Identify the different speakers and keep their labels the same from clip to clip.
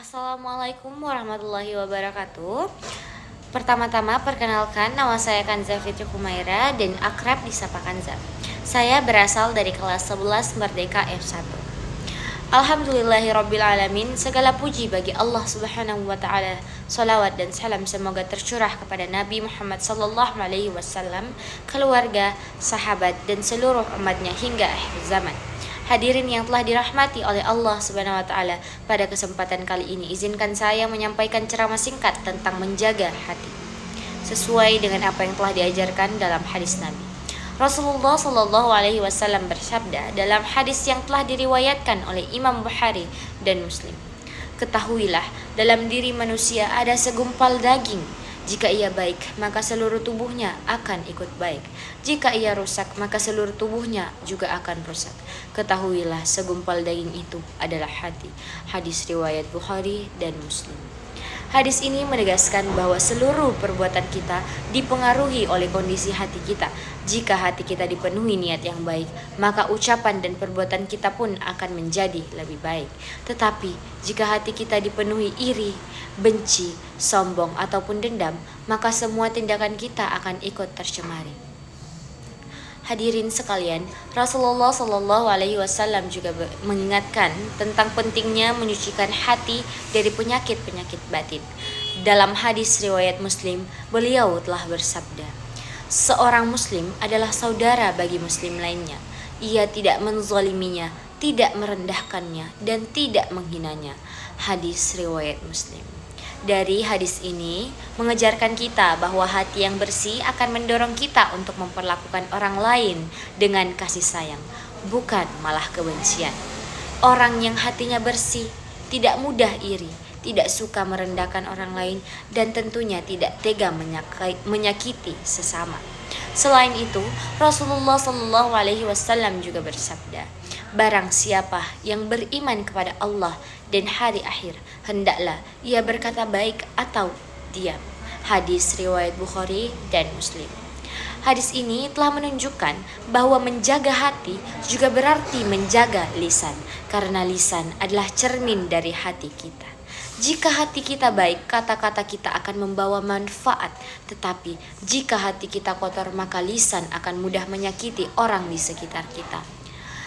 Speaker 1: Assalamualaikum warahmatullahi wabarakatuh. Pertama-tama perkenalkan, nama saya Kanza Fitri Humaira dan akrab disapa Kanza. Saya berasal dari kelas 11 Merdeka F1. Alhamdulillahirrabbilalamin. Segala puji bagi Allah subhanahu wa ta'ala. Salawat dan salam semoga tercurah kepada Nabi Muhammad sallallahu alaihi wasallam, keluarga, sahabat, dan seluruh umatnya hingga akhir zaman. Hadirin yang telah dirahmati oleh Allah Subhanahu wa taala, pada kesempatan kali ini izinkan saya menyampaikan ceramah singkat tentang menjaga hati sesuai dengan apa yang telah diajarkan dalam hadis Nabi. Rasulullah Shallallahu alaihi wasallam bersabda dalam hadis yang telah diriwayatkan oleh Imam Bukhari dan Muslim. Ketahuilah, dalam diri manusia ada segumpal daging. Jika ia baik, maka seluruh tubuhnya akan ikut baik. Jika ia rusak, maka seluruh tubuhnya juga akan rusak. Ketahuilah, segumpal daging itu adalah hati. Hadis riwayat Bukhari dan Muslim. Hadis ini menegaskan bahwa seluruh perbuatan kita dipengaruhi oleh kondisi hati kita. Jika hati kita dipenuhi niat yang baik, maka ucapan dan perbuatan kita pun akan menjadi lebih baik. Tetapi jika hati kita dipenuhi iri, benci, sombong, ataupun dendam, maka semua tindakan kita akan ikut tercemari. Hadirin sekalian, Rasulullah Shallallahu alaihi wasallam juga mengingatkan tentang pentingnya menyucikan hati dari penyakit-penyakit batin. Dalam hadis riwayat Muslim, beliau telah bersabda, "Seorang muslim adalah saudara bagi muslim lainnya. Ia tidak menzaliminya, tidak merendahkannya, dan tidak menghinanya." Hadis riwayat Muslim. Dari hadis ini mengajarkan kita bahwa hati yang bersih akan mendorong kita untuk memperlakukan orang lain dengan kasih sayang, bukan malah kebencian. Orang yang hatinya bersih tidak mudah iri, tidak suka merendahkan orang lain, dan tentunya tidak tega menyakiti sesama. Selain itu, Rasulullah Shallallahu alaihi wasallam juga bersabda, "Barang siapa yang beriman kepada Allah dan hari akhir, hendaklah ia berkata baik atau diam." Hadis riwayat Bukhari dan Muslim. Hadis ini telah menunjukkan bahwa menjaga hati juga berarti menjaga lisan, karena lisan adalah cermin dari hati kita. Jika hati kita baik, kata-kata kita akan membawa manfaat. Tetapi jika hati kita kotor, maka lisan akan mudah menyakiti orang di sekitar kita.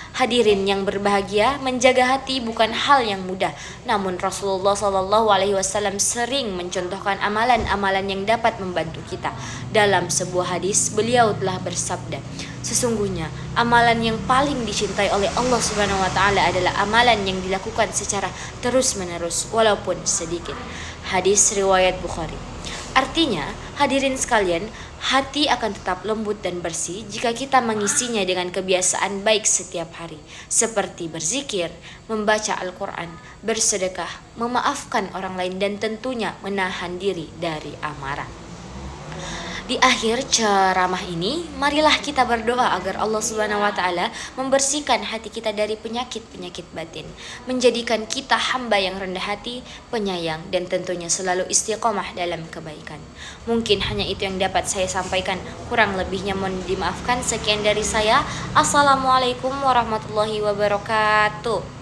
Speaker 1: Hadirin yang berbahagia, menjaga hati bukan hal yang mudah. Namun Rasulullah Shallallahu alaihi wasallam sering mencontohkan amalan-amalan yang dapat membantu kita. Dalam sebuah hadis, beliau telah bersabda, "Sesungguhnya amalan yang paling dicintai oleh Allah Subhanahu wa taala adalah amalan yang dilakukan secara terus-menerus walaupun sedikit." Hadis riwayat Bukhari. Artinya, hadirin sekalian, hati akan tetap lembut dan bersih jika kita mengisinya dengan kebiasaan baik setiap hari, seperti berzikir, membaca Al-Quran, bersedekah, memaafkan orang lain, dan tentunya menahan diri dari amarah. Di akhir ceramah ini, marilah kita berdoa agar Allah Subhanahu wa taala membersihkan hati kita dari penyakit-penyakit batin, menjadikan kita hamba yang rendah hati, penyayang, dan tentunya selalu istiqomah dalam kebaikan. Mungkin hanya itu yang dapat saya sampaikan, kurang lebihnya mohon dimaafkan. Sekian dari saya. Assalamualaikum warahmatullahi wabarakatuh.